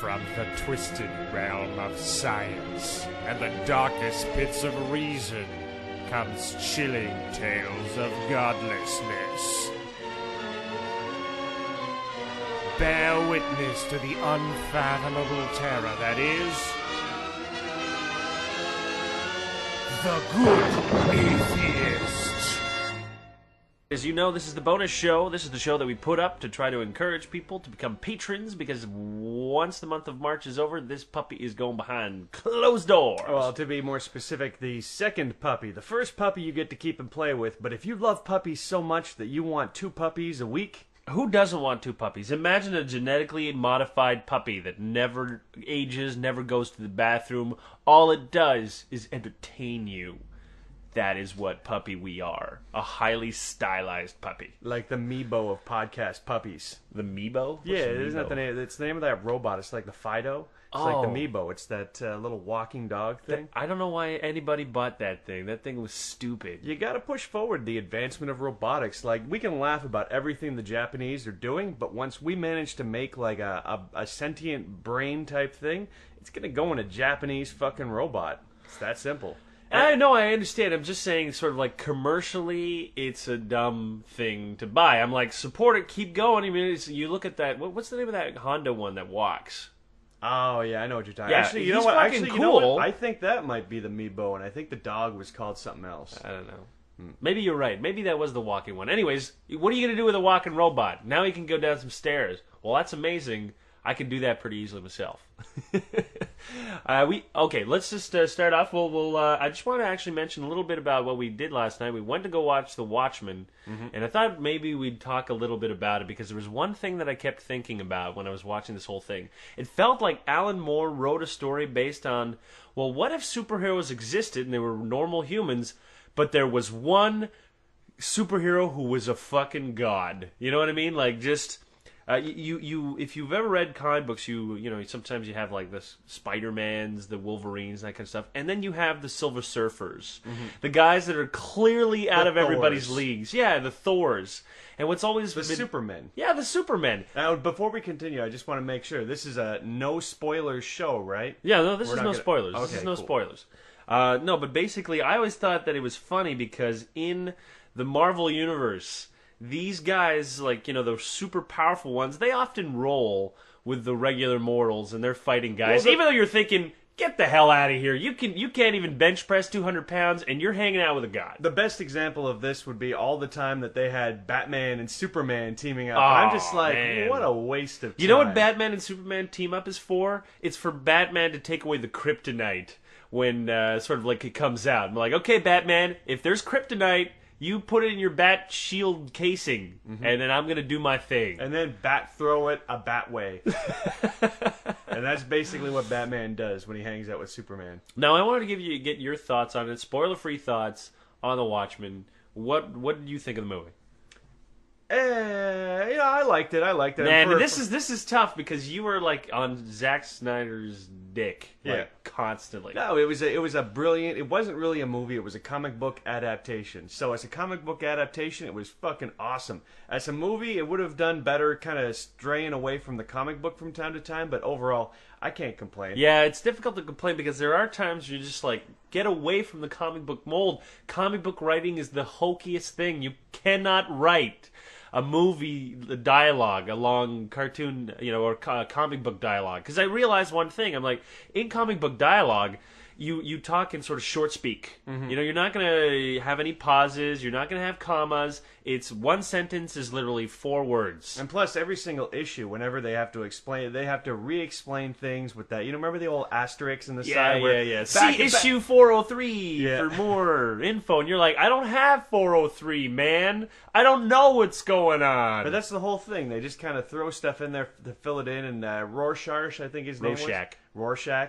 From the twisted realm of science and the darkest pits of reason comes chilling tales of godlessness. Bear witness to the unfathomable terror that is the Good Atheist. As you know, this is the bonus show. This is the show that we put up to try to encourage people to become patrons, because once the month of March is over, this puppy is going behind closed doors. Well, to be more specific, the second puppy. The first puppy you get to keep and play with, but if you love puppies so much that you want 2 puppies a week... Who doesn't want 2 puppies? Imagine a genetically modified puppy that never ages, never goes to the bathroom. All it does is entertain you. That is what puppy we are. A highly stylized puppy. Like the Meebo of podcast puppies. The Meebo? Yeah, isn't that the name? It's the name of that robot. It's like the Fido. It's like the Meebo. It's that little walking dog thing. I don't know why anybody bought that thing. That thing was stupid. You gotta push forward the advancement of robotics. Like, we can laugh about everything the Japanese are doing, but once we manage to make like a sentient brain type thing, it's gonna go in a Japanese fucking robot. It's that simple. I know, I understand. I'm just saying, sort of like, commercially, it's a dumb thing to buy. I'm like, support it, keep going. I mean, you look at that. What's the name of that Honda one that walks? Oh, yeah, I know what you're talking Yeah, about. Actually, you know he's what? fucking Actually, you know cool. what? I think that might be the Meebo, and I think the dog was called something else. I don't know. Maybe you're right. Maybe that was the walking one. Anyways, what are you going to do with a walking robot? Now he can go down some stairs. Well, that's amazing. I can do that pretty easily myself. Okay, let's just start off. I just want to actually mention a little bit about what we did last night. We went to go watch The Watchmen, and I thought maybe we'd talk a little bit about it, because there was one thing that I kept thinking about when I was watching this whole thing. It felt like Alan Moore wrote a story based on, well, what if superheroes existed and they were normal humans, but there was one superhero who was a fucking god? You know what I mean? Like, just... if you've ever read comic books, you know sometimes you have like the Spider-Mans, the Wolverines, that kind of stuff, and then you have the Silver Surfers, the guys that are clearly out of everybody's leagues. Yeah, the Thors, and what's always the Supermen. Yeah, the Supermen. Now, before we continue, I just want to make sure this is a no spoilers show, right? Yeah, no, this is no spoilers. Okay, this is no cool. spoilers. No, but basically, I always thought that it was funny because in the Marvel universe, these guys, like, you know, the super powerful ones, they often roll with the regular mortals, and they're fighting guys. Even though you're thinking, get the hell out of here. You can't even bench press 200 pounds, and you're hanging out with a god. The best example of this would be all the time that they had Batman and Superman teaming up. Oh, I'm just like, man. what a waste of time. You know what Batman and Superman team up is for? It's for Batman to take away the kryptonite when sort of like it comes out. I'm like, okay, Batman, if there's kryptonite, you put it in your bat shield casing, and then I'm going to do my thing. And then bat throw it a bat way. And that's basically what Batman does when he hangs out with Superman. Now, I wanted to get your thoughts on it, spoiler-free thoughts on The Watchmen. What did you think of the movie? Yeah, I liked it. Man, this is tough because you were like on Zack Snyder's dick, constantly. No, it was a brilliant. It wasn't really a movie. It was a comic book adaptation. So as a comic book adaptation, it was fucking awesome. As a movie, it would have done better, kind of straying away from the comic book from time to time. But overall, I can't complain. Yeah, it's difficult to complain because there are times you're just like, get away from the comic book mold. Comic book writing is the hokiest thing. You cannot write a movie dialogue along cartoon, or comic book dialogue. Because I realized one thing. I'm like, in comic book dialogue, you talk in sort of short speak. You're not going to have any pauses. You're not going to have commas. It's one sentence is literally 4 words. And plus, every single issue, whenever they have to explain, they have to re-explain things with that. Remember the old asterisk in the side? Yeah. See issue 403 for more info. And you're like, I don't have 403, man. I don't know what's going on. But that's the whole thing. They just kind of throw stuff in there to fill it in. And Rorschach, I think his name was. Rorschach.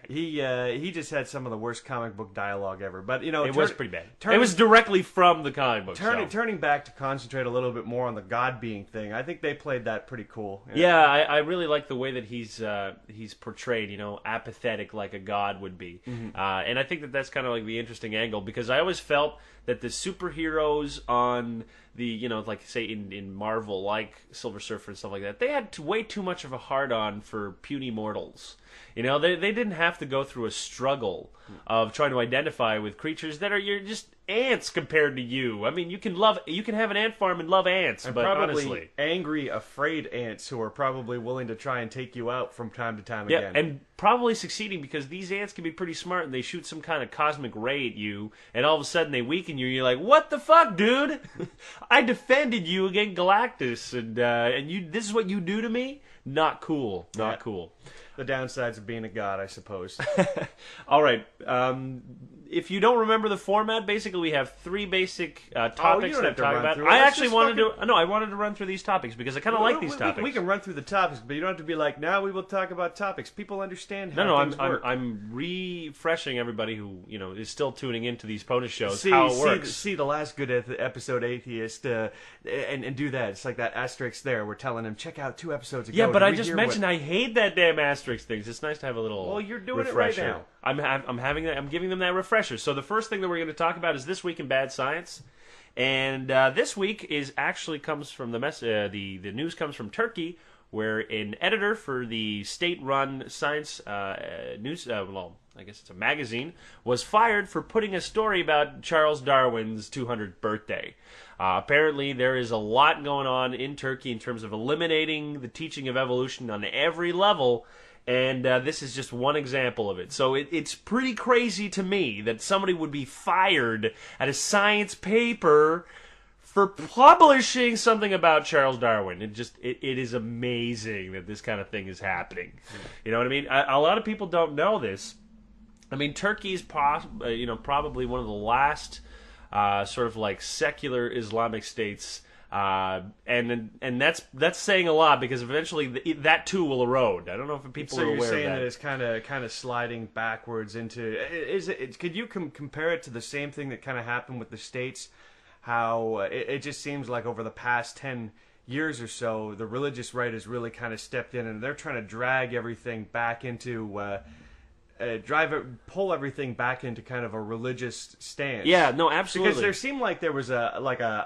He just had some of the worst comic book dialogue ever. But it was pretty bad. It was directly from the comic book. Turning back to concentrate a little bit more on the God being thing, I think they played that pretty cool. Yeah, I really like the way that he's portrayed. Apathetic like a god would be, and I think that's kind of like the interesting angle, because I always felt that the superheroes on like say in Marvel, like Silver Surfer and stuff like that, they had way too much of a hard-on for puny mortals. They didn't have to go through a struggle of trying to identify with creatures that you're just ants compared to you. I mean, you can have an ant farm and love ants, and but probably honestly, angry, afraid ants who are probably willing to try and take you out from time to time yeah, again. and probably succeeding because these ants can be pretty smart and they shoot some kind of cosmic ray at you, and all of a sudden they weaken you. And you're like, "What the fuck, dude? I defended you against Galactus, and you. This is what you do to me? Not cool. Not cool." The downsides of being a god, I suppose. All right. If you don't remember the format, basically we have three basic topics don't to have to talk run about. through it. I Let's actually just wanted to. No, I wanted to run through these topics because I kind of like these topics. We can run through the topics, but you don't have to be like, now we will talk about topics. People understand how things work. I'm refreshing everybody who is still tuning into these bonus shows See, how it works. See the last Good Episode Atheist, and do that. It's like that asterisk there. We're telling him, check out 2 episodes ago. Yeah, but I just mentioned I hate that damn asterisk things. It's nice to have a little. Well, you're doing refresher. it right now. I'm giving them that refresher. So the first thing that we're going to talk about is This Week in Bad Science, and this week comes from the news comes from Turkey, where an editor for the state-run science news, I guess it's a magazine, was fired for putting a story about Charles Darwin's 200th birthday. Apparently, there is a lot going on in Turkey in terms of eliminating the teaching of evolution on every level. And this is just one example of it. So it's pretty crazy to me that somebody would be fired at a science paper for publishing something about Charles Darwin. It is amazing that this kind of thing is happening. You know what I mean? A lot of people don't know this. I mean, Turkey is probably one of the last sort of like secular Islamic states. And that's saying a lot because eventually that too will erode. I don't know if people are aware of that. So you're saying that it's kind of sliding backwards into. Could you compare it to the same thing that kind of happened with the States? How it just seems like over the past 10 years or so, the religious right has really kind of stepped in, and they're trying to drag everything back into. Pull everything back into kind of a religious stance. Yeah, no, absolutely. Because there seemed like there was a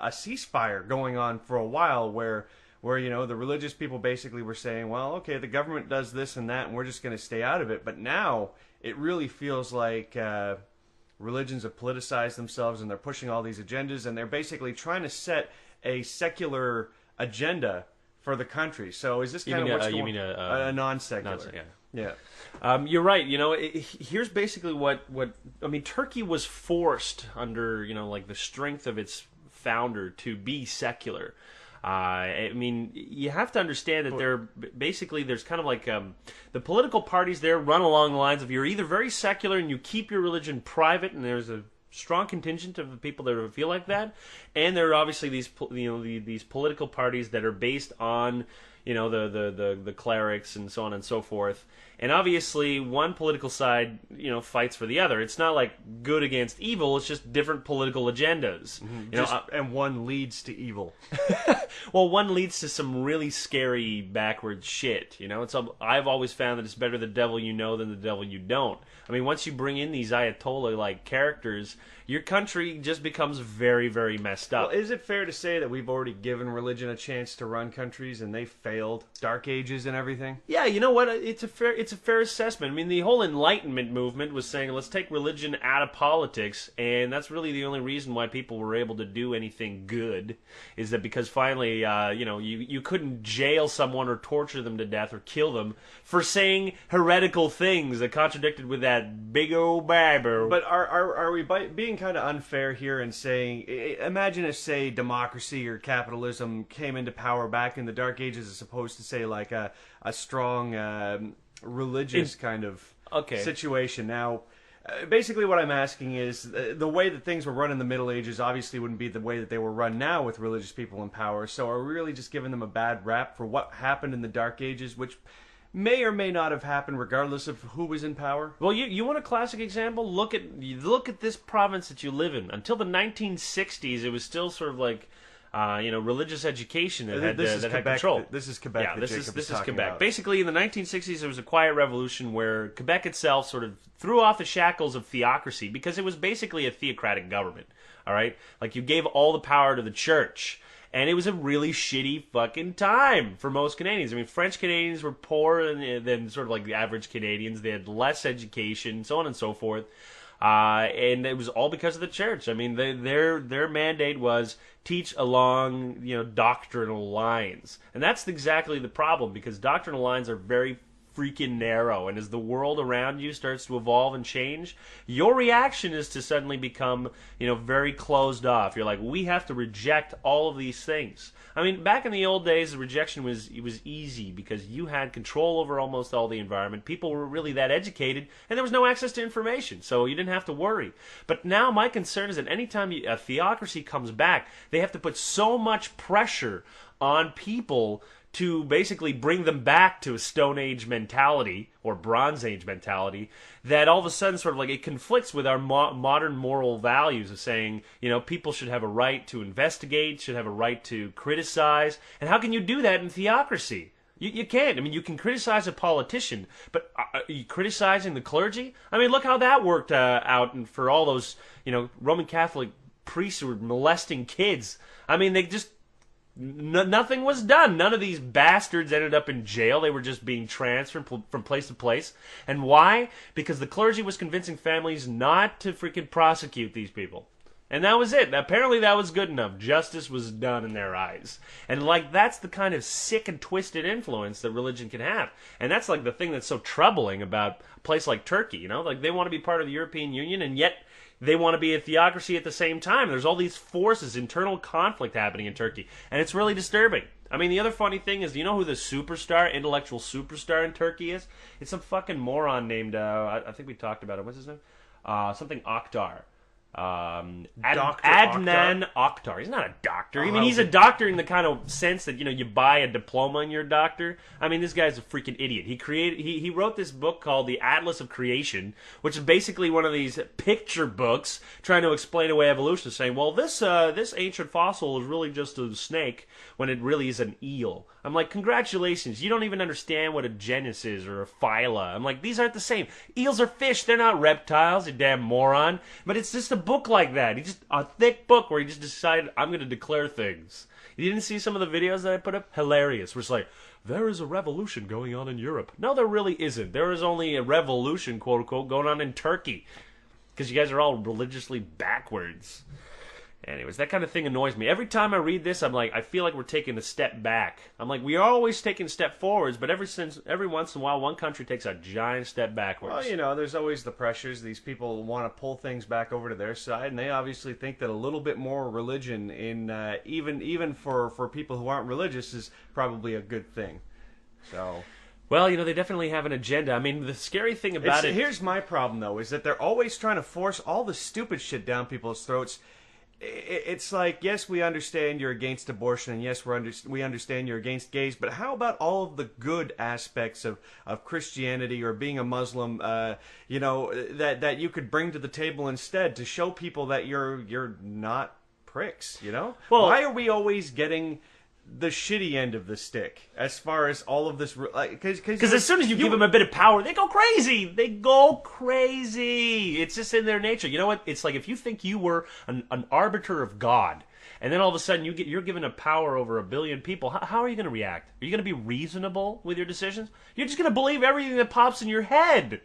ceasefire going on for a while where the religious people basically were saying, well, okay, the government does this and that, and we're just going to stay out of it. But now it really feels like religions have politicized themselves, and they're pushing all these agendas, and they're basically trying to set a secular agenda for the country. So is this kind of what's going on? You mean a non-secular? Yeah. You're right. Here's basically what I mean. Turkey was forced under like the strength of its founder to be secular. I mean, you have to understand that there's kind of like the political parties there run along the lines of you're either very secular and you keep your religion private, and there's a strong contingent of the people that feel like that, and there are obviously these these political parties that are based on the clerics and so on and so forth. And obviously, one political side, fights for the other. It's not like good against evil. It's just different political agendas. Mm-hmm. And one leads to evil. Well, one leads to some really scary backward shit. I've always found that it's better the devil you know than the devil you don't. I mean, once you bring in these Ayatollah-like characters, your country just becomes very, very messed up. Well, is it fair to say that we've already given religion a chance to run countries and they failed? Dark Ages and everything? Yeah, you know what? It's a fair assessment. I mean, the whole Enlightenment movement was saying, let's take religion out of politics, and that's really the only reason why people were able to do anything good, is that because finally, you couldn't jail someone or torture them to death or kill them for saying heretical things that contradicted with that big old Bible. But are we being kind of unfair here in saying, imagine if, say, democracy or capitalism came into power back in the Dark Ages as opposed to, say, like a strong religious kind of situation. Now, basically what I'm asking is, the way that things were run in the Middle Ages obviously wouldn't be the way that they were run now with religious people in power. So are we really just giving them a bad rap for what happened in the Dark Ages, which may or may not have happened regardless of who was in power? Well, you want a classic example? Look at this province that you live in. Until the 1960s, it was still sort of like religious education that had, This is that had Quebec. control. This is Quebec. Yeah, that this Jacob is talking Quebec. about. Basically, in the 1960s, there was a quiet revolution where Quebec itself sort of threw off the shackles of theocracy because it was basically a theocratic government. All right, like you gave all the power to the church. And it was a really shitty fucking time for most Canadians. I mean, French Canadians were poorer than sort of like the average Canadians. They had less education, so on and so forth. And it was all because of the church. I mean, their mandate was teach along, doctrinal lines. And that's exactly the problem, because doctrinal lines are very freaking narrow, and as the world around you starts to evolve and change, your reaction is to suddenly become, very closed off. You're like, we have to reject all of these things. I mean, back in the old days, the rejection was easy because you had control over almost all the environment. People were really that educated, and there was no access to information, so you didn't have to worry. But now my concern is that anytime a theocracy comes back, they have to put so much pressure on people to basically bring them back to a Stone Age mentality or Bronze Age mentality, that all of a sudden sort of like it conflicts with our modern moral values of saying, people should have a right to investigate, should have a right to criticize. And how can you do that in theocracy? You can't. I mean, you can criticize a politician, but are you criticizing the clergy? I mean, look how that worked out and for all those, Roman Catholic priests who were molesting kids. I mean, they just... nothing was done. None of these bastards ended up in jail. They were just being transferred from place to place. And why? Because the clergy was convincing families not to freaking prosecute these people. And that was it. Apparently that was good enough. Justice was done in their eyes. And that's the kind of sick and twisted influence that religion can have. And that's like the thing that's so troubling about a place like Turkey, Like they want to be part of the European Union, and yet they want to be a theocracy at the same time. There's all these forces, internal conflict happening in Turkey, and it's really disturbing. I mean, the other funny thing is, do you know who the intellectual superstar in Turkey is? It's some fucking moron named, I think we talked about it. What's his name? Something Akhtar. Adnan Akhtar. He's not a doctor. I mean, he's a doctor in the kind of sense that you buy a diploma and you're a doctor. I mean, this guy's a freaking idiot. He wrote this book called The Atlas of Creation, which is basically one of these picture books trying to explain away evolution, saying, well, this ancient fossil is really just a snake when it really is an eel. I'm like, congratulations, you don't even understand what a genus is or a phyla. I'm like, these aren't the same. Eels are fish, they're not reptiles, you damn moron. But it's just a book like that. A thick book where he just decided, I'm going to declare things. You didn't see some of the videos that I put up? Hilarious. Where it's like, there is a revolution going on in Europe. No, there really isn't. There is only a revolution, quote unquote, going on in Turkey. Because you guys are all religiously backwards. Anyways, that kind of thing annoys me. Every time I read this, I'm like, I feel like we're taking a step back. I'm like, we are always taking a step forwards, but every once in a while, one country takes a giant step backwards. Well, there's always the pressures. These people want to pull things back over to their side, and they obviously think that a little bit more religion in even for people who aren't religious is probably a good thing. So... well, they definitely have an agenda. I mean, the scary thing about it... Here's my problem, though, is that they're always trying to force all the stupid shit down people's throats. It's like, yes, we understand you're against abortion, and yes, we understand you're against gays, but how about all of the good aspects of Christianity or being a Muslim, that you could bring to the table instead to show people that you're not pricks, Well, why are we always getting the shitty end of the stick as far as all of this, because as soon as you give them a bit of power, they go crazy. It's just in their nature. You know what? It's like if you think you were an arbiter of God, and then all of a sudden you're given a power over 1 billion people. How are you going to react? Are you going to be reasonable with your decisions? You're just going to believe everything that pops in your head.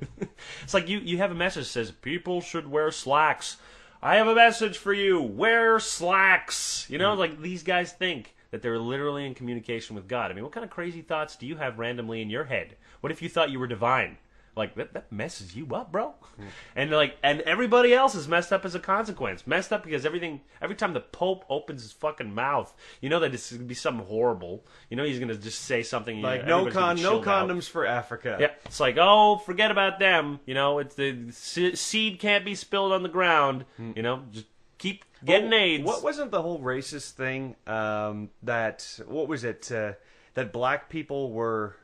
It's like you have a message that says people should wear slacks. I have a message for you. Wear slacks. Like these guys think that they're literally in communication with God. I mean, what kind of crazy thoughts do you have randomly in your head? What if you thought you were divine? Like, that messes you up, bro. And everybody else is messed up as a consequence. Messed up because every time the Pope opens his fucking mouth, that it's going to be something horrible. He's going to just say something. Like, no condoms for Africa. Yeah, it's like, oh, forget about them. It's the seed can't be spilled on the ground. Just keep getting AIDS. What wasn't the whole racist thing what was it, that black people were...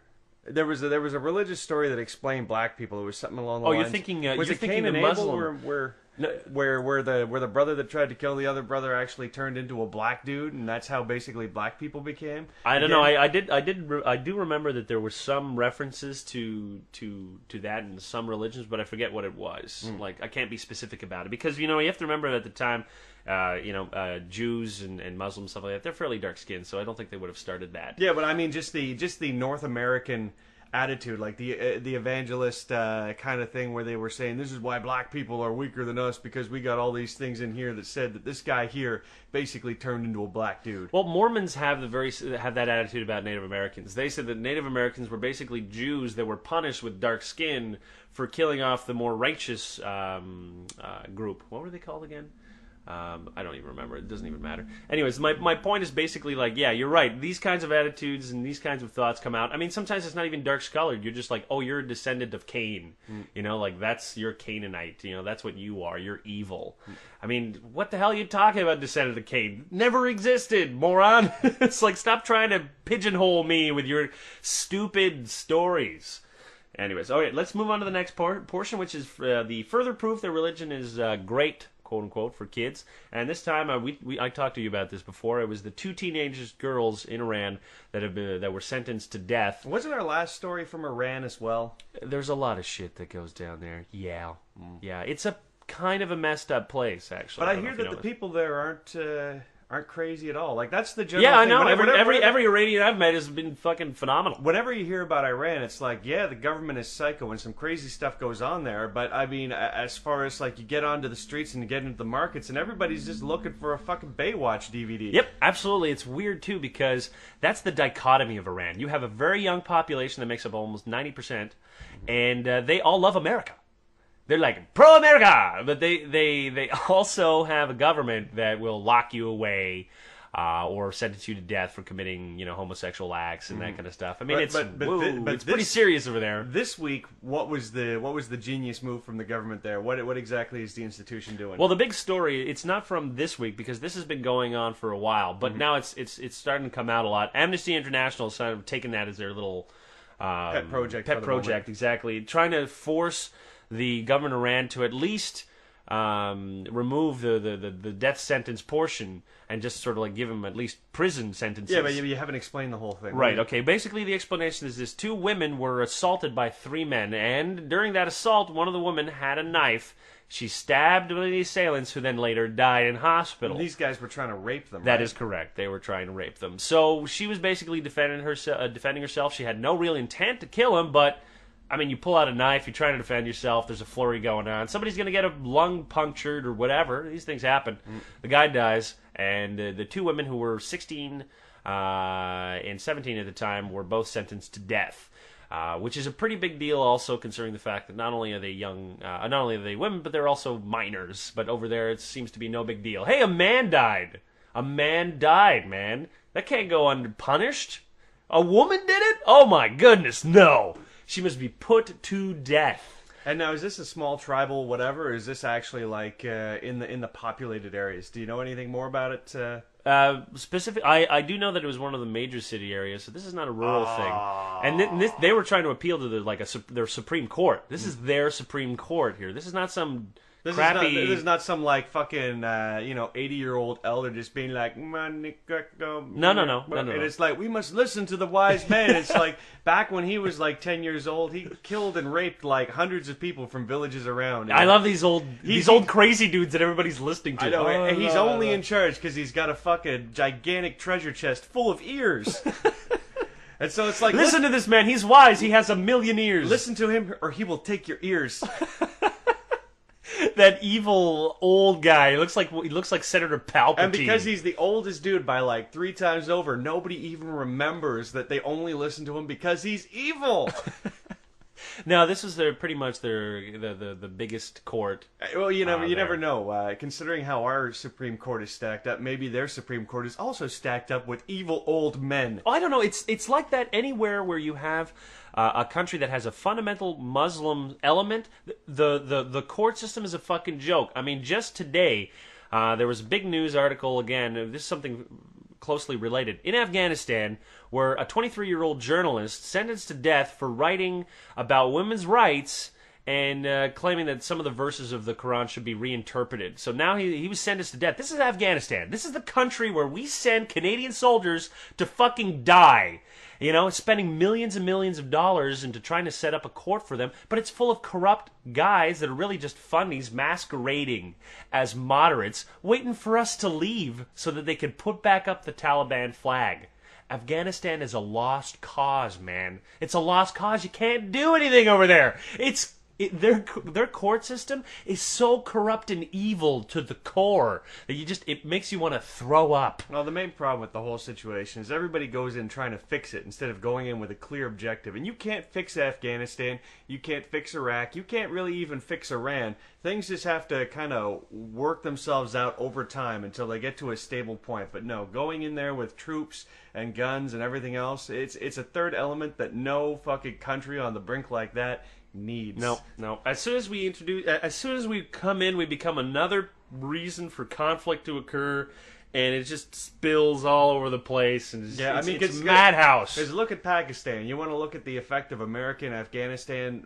There was a religious story that explained black people. It was something along the lines... You're thinking was you're it Cain and Muslim. Abel were No, where the brother that tried to kill the other brother actually turned into a black dude, and that's how basically black people became. I don't know. I do remember that there were some references to that in some religions, but I forget what it was. Like, I can't be specific about it because you have to remember at the time, Jews and Muslims, stuff like that, they're fairly dark skinned, so I don't think they would have started that. Yeah, but I mean, just the North American attitude, like the evangelist kind of thing, where they were saying this is why black people are weaker than us because we got all these things in here that said that this guy here basically turned into a black dude. Well, Mormons have that attitude about Native Americans. They said that Native Americans were basically Jews that were punished with dark skin for killing off the more righteous group. What were they called again? I don't even remember. It doesn't even matter. Anyways, my point is basically like, yeah, you're right. These kinds of attitudes and these kinds of thoughts come out. I mean, sometimes it's not even dark-colored. You're just like, oh, you're a descendant of Cain. Like, you're Canaanite. That's what you are. You're evil. I mean, what the hell are you talking about, descendant of Cain? Never existed, moron. It's like, stop trying to pigeonhole me with your stupid stories. Anyways, okay, let's move on to the next portion, which is the further proof that religion is great, quote unquote, for kids. And this time, I talked to you about this before. It was the 2 teenage girls in Iran that were sentenced to death. Wasn't our last story from Iran as well? There's a lot of shit that goes down there. Yeah, it's a kind of a messed up place, actually. But I hear that the people there aren't crazy at all. Like, that's the general thing. I know. Whenever, every Iranian I've met has been fucking phenomenal. Whenever you hear about Iran, it's like, yeah, the government is psycho and some crazy stuff goes on there. But, I mean, as far as, like, you get onto the streets and you get into the markets and everybody's just looking for a fucking Baywatch DVD. Yep, absolutely. It's weird, too, because that's the dichotomy of Iran. You have a very young population that makes up almost 90%, and they all love America. They're like, pro-America! But they also have a government that will lock you away or sentence you to death for committing, homosexual acts and that kind of stuff. I mean, it's pretty serious over there. This week, what was the genius move from the government there? What exactly is the institution doing? Well, the big story, it's not from this week because this has been going on for a while, but now it's starting to come out a lot. Amnesty International has sort of taken that as their little pet project. Pet project, exactly. Trying to force the government of Rant to at least remove the death sentence portion and just sort of like give him at least prison sentences. Yeah, but you haven't explained the whole thing. Right, okay. Basically, the explanation is this. 2 women were assaulted by 3 men, and during that assault, one of the women had a knife. She stabbed one of the assailants, who then later died in hospital. And these guys were trying to rape them, That is correct. They were trying to rape them. So she was basically defending herself. She had no real intent to kill him, but I mean, you pull out a knife, you're trying to defend yourself, there's a flurry going on, somebody's going to get a lung punctured or whatever. These things happen. The guy dies, and the 2 women who were 16 and 17 at the time were both sentenced to death, which is a pretty big deal also, considering the fact that not only are they women, but they're also minors. But over there, it seems to be no big deal. Hey, a man died. A man died, man. That can't go unpunished. A woman did it? Oh my goodness, no. She must be put to death. And now, is this a small tribal whatever, or is this actually like in the populated areas? Do you know anything more about it? I do know that it was one of the major city areas, so this is not a rural thing. And they were trying to appeal to their Supreme Court. This is their Supreme Court here. This is not some crappy. This is not some like fucking 80-year-old elder just being like No. And it's like, we must listen to the wise men. It's like back when he was like 10 years old, he killed and raped like hundreds of people from villages around. I love these old crazy dudes that everybody's listening to. I know, and he's only in charge because he's got a fucking gigantic treasure chest full of ears. And so it's like, listen to this man. He's wise. He has 1,000,000 ears. Listen to him, or he will take your ears. That evil old guy. He looks like Senator Palpatine. And because he's the oldest dude by like 3 times over, nobody even remembers that they only listen to him because he's evil. No, this is pretty much the biggest court. Well, you never know. Considering how our Supreme Court is stacked up, maybe their Supreme Court is also stacked up with evil old men. Oh, I don't know. It's like that anywhere where you have a country that has a fundamental Muslim element. The court system is a fucking joke. I mean, just today, there was a big news article, again, this is something closely related, in Afghanistan, where a 23-year-old journalist sentenced to death for writing about women's rights and claiming that some of the verses of the Quran should be reinterpreted. So now he was sentenced to death. This is Afghanistan. This is the country where we send Canadian soldiers to fucking die. You know, spending millions and millions of dollars into trying to set up a court for them, but it's full of corrupt guys that are really just funnies masquerading as moderates, waiting for us to leave so that they can put back up the Taliban flag. Afghanistan is a lost cause, man. It's a lost cause. You can't do anything over there. Their court system is so corrupt and evil to the core that it makes you want to throw up. Well, the main problem with the whole situation is everybody goes in trying to fix it instead of going in with a clear objective. And you can't fix Afghanistan. You can't fix Iraq. You can't really even fix Iran. Things just have to kind of work themselves out over time until they get to a stable point. But no, going in there with troops and guns and everything else, it's a third element that no fucking country on the brink like that needs. No. As soon as we come in, we become another reason for conflict to occur, and it just spills all over the place. And it's madhouse. Because look at Pakistan. You want to look at the effect of America and Afghanistan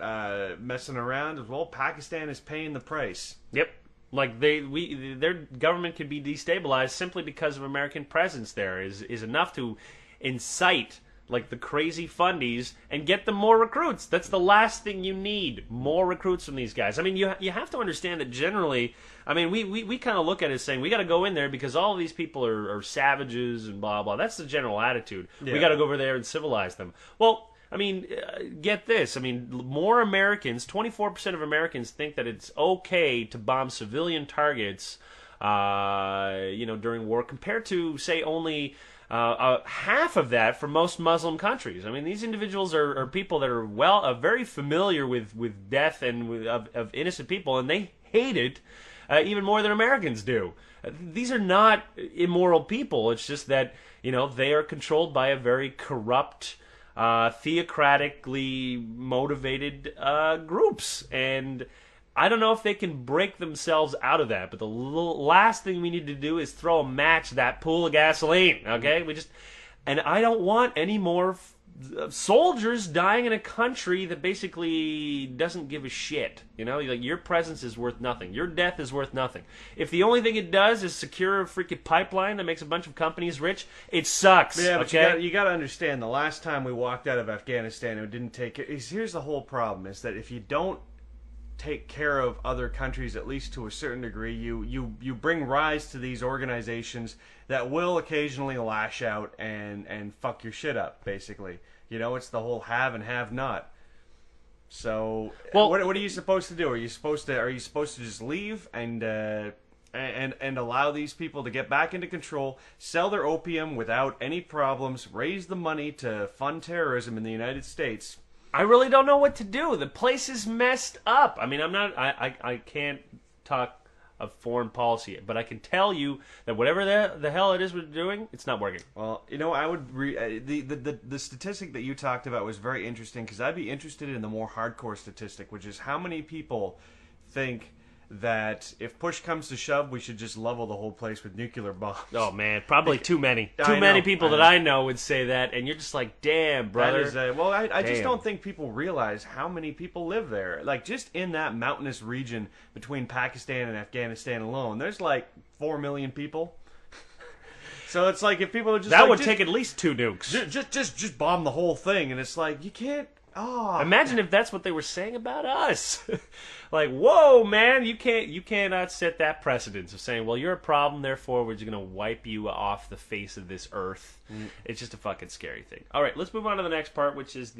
messing around? Well, Pakistan is paying the price. Yep. Like their government could be destabilized simply because of American presence there is enough to incite like the crazy fundies and get them more recruits. That's the last thing you need. More recruits from these guys. I mean, you have to understand that generally, I mean, we kind of look at it as saying we got to go in there because all of these people are savages and blah, blah. That's the general attitude. Yeah. We got to go over there and civilize them. Well, I mean, get this. I mean, more Americans, 24% of Americans think that it's okay to bomb civilian targets, during war compared to, say, only half of that for most Muslim countries. I mean, these individuals are people that are very familiar with death and of innocent people, and they hate it even more than Americans do. These are not immoral people. It's just that, they are controlled by a very corrupt, theocratically motivated groups, and I don't know if they can break themselves out of that, but the last thing we need to do is throw a match to that pool of gasoline, okay? And I don't want any more soldiers dying in a country that basically doesn't give a shit, Like, your presence is worth nothing. Your death is worth nothing. If the only thing it does is secure a freaking pipeline that makes a bunch of companies rich, it sucks, yeah, but okay? you got to understand, the last time we walked out of Afghanistan, it didn't take it. Here's the whole problem, is that if you don't take care of other countries, at least to a certain degree, you bring rise to these organizations that will occasionally lash out and fuck your shit up, basically. It's the whole have and have not. So, well, what are you supposed to do? Are you supposed to just leave and allow these people to get back into control, sell their opium without any problems, raise the money to fund terrorism in the United States? I really don't know what to do. The place is messed up. I mean, I can't talk of foreign policy, but I can tell you that whatever the hell it is we're doing, it's not working. Well, I would the statistic that you talked about was very interesting, because I'd be interested in the more hardcore statistic, which is how many people think that if push comes to shove, we should just level the whole place with nuclear bombs. Oh, man, probably too many. Too many people that I know would say that, and you're just like, damn, brother. I just don't think people realize how many people live there. Like, just in that mountainous region between Pakistan and Afghanistan alone, there's like 4 million people. So it's like, if people are just that would take at least 2 nukes. Just bomb the whole thing, and it's like, you can't. Oh, imagine if that's what they were saying about us. Like, whoa, man, you cannot set that precedence of saying, well, you're a problem, therefore we're just going to wipe you off the face of this earth. It's just a fucking scary thing. All right, let's move on to the next part, which is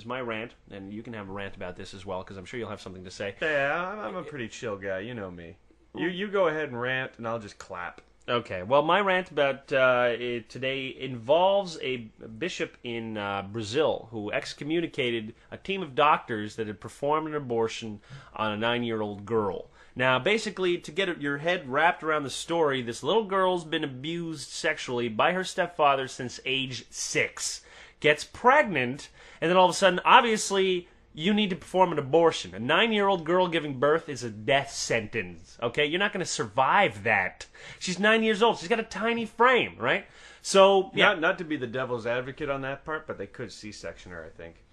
my rant, and you can have a rant about this as well, because I'm sure you'll have something to say. Yeah, I'm a pretty chill guy, you know me. You go ahead and rant, and I'll just clap. Okay, well, my rant about today involves a bishop in Brazil who excommunicated a team of doctors that had performed an abortion on a 9-year-old girl. Now, basically, to get your head wrapped around the story, this little girl's been abused sexually by her stepfather since age 6. Gets pregnant, and then all of a sudden, obviously, you need to perform an abortion. A 9-year-old girl giving birth is a death sentence, okay? You're not going to survive that. She's 9 years old. She's got a tiny frame, right? So, yeah. Not to be the devil's advocate on that part, but they could C-section her, I think.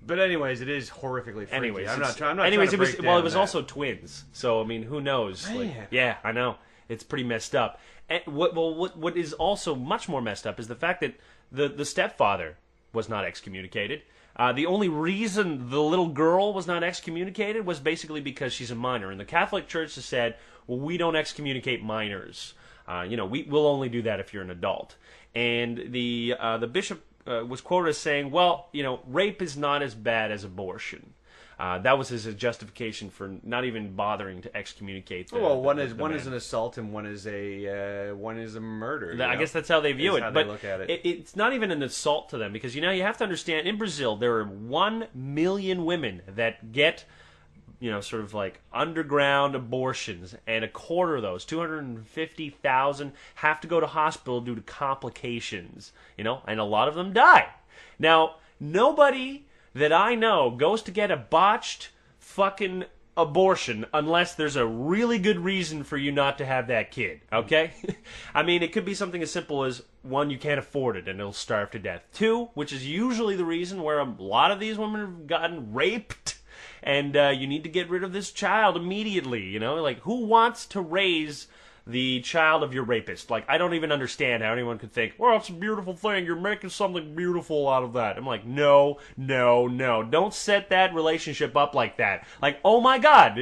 But anyways, it is horrifically freaky. Anyways, I'm not trying anyways, to it was break well, down it was that. also twins. So I mean, who knows? Man. Like, yeah, I know it's pretty messed up. And what is also much more messed up is the fact that the stepfather was not excommunicated. The only reason the little girl was not excommunicated was basically because she's a minor, and the Catholic Church has said, well, we don't excommunicate minors. We'll only do that if you're an adult. And the bishop was quoted as saying, well, rape is not as bad as abortion. That was his justification for not even bothering to excommunicate. One is an assault and one is a murder. I guess that's how they view it. How but they look at it. It's not even an assault to them because you have to understand in Brazil there are 1 million women that get sort of like underground abortions, and a quarter of those, 250,000, have to go to hospital due to complications. And a lot of them die. Now, nobody that I know goes to get a botched fucking abortion unless there's a really good reason for you not to have that kid, okay? I mean, it could be something as simple as, 1, you can't afford it and it'll starve to death. 2, which is usually the reason where a lot of these women have gotten raped, and you need to get rid of this child immediately, Like, who wants to raise the child of your rapist? Like, I don't even understand how anyone could think, well, it's a beautiful thing, you're making something beautiful out of that. I'm like, no, don't set that relationship up like that. Like, oh my God,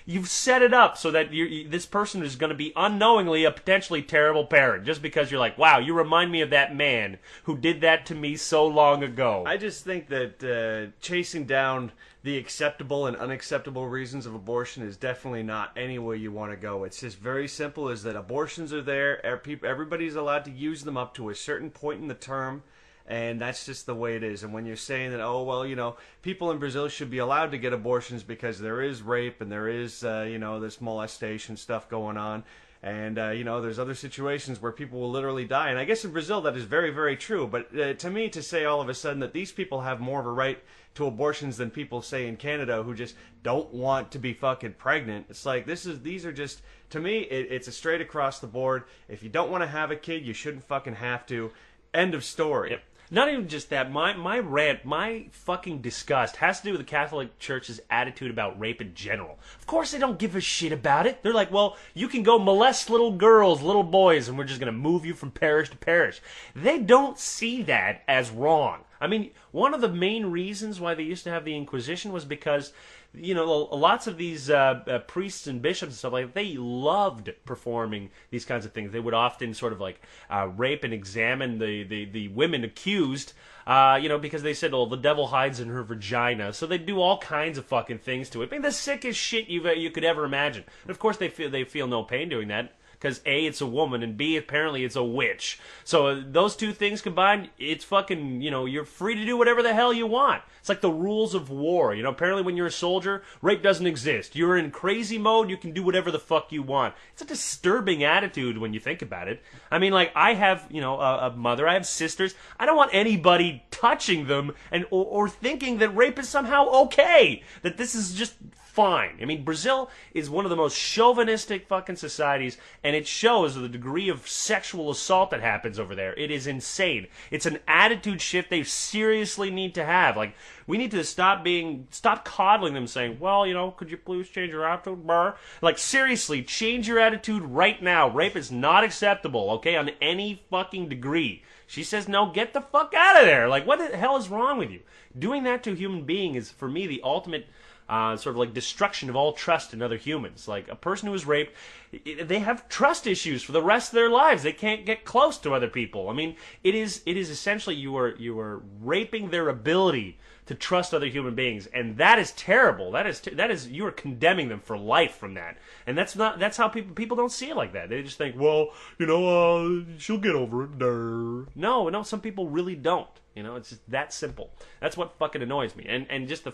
you've set it up so that this person is going to be unknowingly a potentially terrible parent, just because you're like, wow, you remind me of that man who did that to me so long ago. I just think that chasing down the acceptable and unacceptable reasons of abortion is definitely not any way you want to go. It's just very simple, is that abortions are there, everybody's allowed to use them up to a certain point in the term, and that's just the way it is. And when you're saying that, oh, well, people in Brazil should be allowed to get abortions because there is rape and there is, this molestation stuff going on, and, there's other situations where people will literally die. And I guess in Brazil that is very, very true. But to me, to say all of a sudden that these people have more of a right to abortions than people say in Canada who just don't want to be fucking pregnant, it's like, these are just, to me, it's a straight across the board. If you don't want to have a kid, you shouldn't fucking have to. End of story. Yep. Not even just that. My rant, my fucking disgust has to do with the Catholic Church's attitude about rape in general. Of course they don't give a shit about it. They're like, well, you can go molest little girls, little boys, and we're just going to move you from parish to parish. They don't see that as wrong. I mean, one of the main reasons why they used to have the Inquisition was because, lots of these priests and bishops and stuff like that, they loved performing these kinds of things. They would often sort of like rape and examine the women accused, because they said, oh, the devil hides in her vagina. So they do all kinds of fucking things to it. I mean, the sickest shit you could ever imagine. And of course, they feel no pain doing that. Because A, it's a woman, and B, apparently it's a witch. So those two things combined, it's fucking, you're free to do whatever the hell you want. It's like the rules of war. Apparently when you're a soldier, rape doesn't exist. You're in crazy mode, you can do whatever the fuck you want. It's a disturbing attitude when you think about it. I mean, like, I have, a mother, I have sisters. I don't want anybody touching them or thinking that rape is somehow okay. That this is just fine. I mean, Brazil is one of the most chauvinistic fucking societies, and it shows the degree of sexual assault that happens over there. It is insane. It's an attitude shift they seriously need to have. Like, we need to stop coddling them, saying, well, could you please change your attitude? Brr? Like, seriously, change your attitude right now. Rape is not acceptable, okay, on any fucking degree. She says, no, get the fuck out of there. Like, what the hell is wrong with you? Doing that to a human being is, for me, the ultimate sort of like destruction of all trust in other humans. Like, a person who is raped, they have trust issues for the rest of their lives. They can't get close to other people. I mean, it is essentially you are raping their ability to trust other human beings, and that is terrible. That is you are condemning them for life from that. And that's how people don't see it like that. They just think, well, she'll get over it. Duh. No, some people really don't. It's just that simple. That's what fucking annoys me. And just the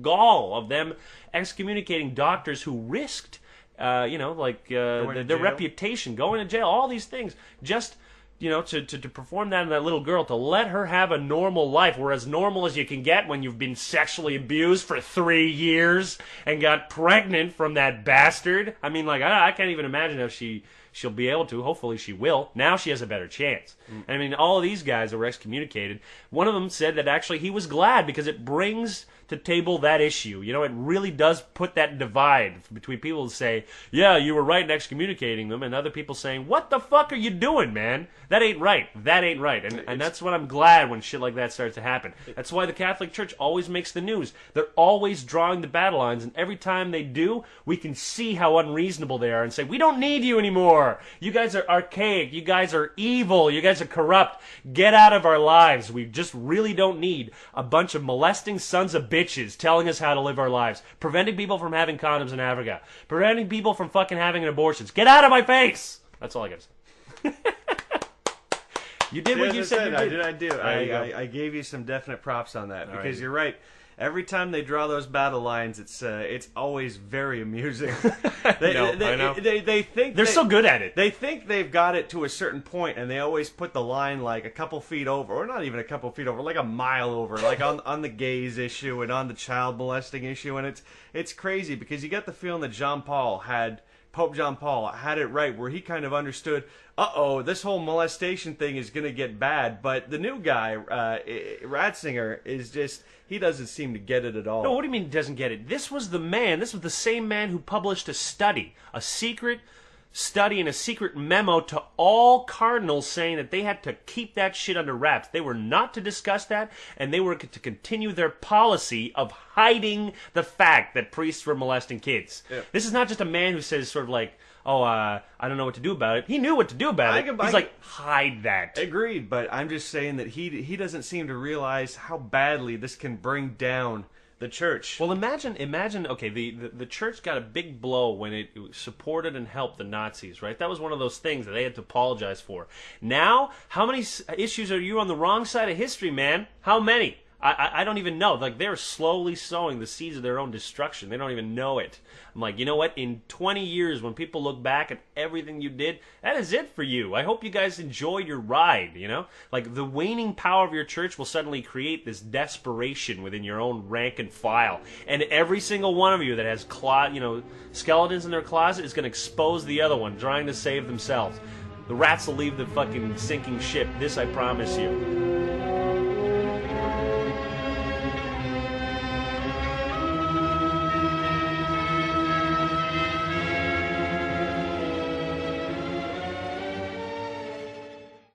gall of them excommunicating doctors who risked, their reputation, going to jail, all these things, just, to perform that in that little girl, to let her have a normal life, or as normal as you can get when you've been sexually abused for 3 years and got pregnant from that bastard. I mean, like, I can't even imagine how she she'll be able to. Hopefully she will. Now she has a better chance. I mean, all of these guys that were excommunicated, one of them said that actually he was glad because it brings to table that issue. You know, it really does put that divide between people who say, yeah, you were right in excommunicating them, and other people saying, what the fuck are you doing, man? That ain't right. That ain't right. And that's what I'm glad when shit like that starts to happen. That's why the Catholic Church always makes the news. They're always drawing the battle lines, and every time they do, we can see how unreasonable they are and say, we don't need you anymore. You guys are archaic. You guys are evil. You guys are corrupt. Get out of our lives. We just really don't need a bunch of molesting sons of bitches telling us how to live our lives, preventing people from having condoms in Africa, preventing people from fucking having abortions. Get out of my face! That's all I gotta say. You did what you said you did. I do. I gave you some definite props on that because you're right. Every time they draw those battle lines, it's always very amusing. I know. They think they're so good at it. They think they've got it to a certain point, and they always put the line like a couple feet over, or not even a couple feet over, like a mile over, like on the gays issue and on the child molesting issue, and it's crazy because you get the feeling that Pope John Paul had it right, where he kind of understood, this whole molestation thing is going to get bad. But the new guy, Ratzinger, is just, he doesn't seem to get it at all. No, what do you mean he doesn't get it? This was the same man who published a secret study and a secret memo to all cardinals saying that they had to keep that shit under wraps. They were not to discuss that, and they were to continue their policy of hiding the fact that priests were molesting kids. Yeah. This is not just a man who says sort of like, I don't know what to do about it. He knew what to do about it. He's like, hide that. Agreed, but I'm just saying that he doesn't seem to realize how badly this can bring down the church. Well, imagine. Okay, the church got a big blow when it supported and helped the Nazis, right? That was one of those things that they had to apologize for. Now, how many issues are you on the wrong side of history, man? How many? I don't even know. Like, they're slowly sowing the seeds of their own destruction. They don't even know it. I'm like, you know what? In 20 years, when people look back at everything you did, that is it for you. I hope you guys enjoyed your ride, you know? Like, the waning power of your church will suddenly create this desperation within your own rank and file. And every single one of you that has skeletons in their closet is going to expose the other one, trying to save themselves. The rats will leave the fucking sinking ship. This I promise you.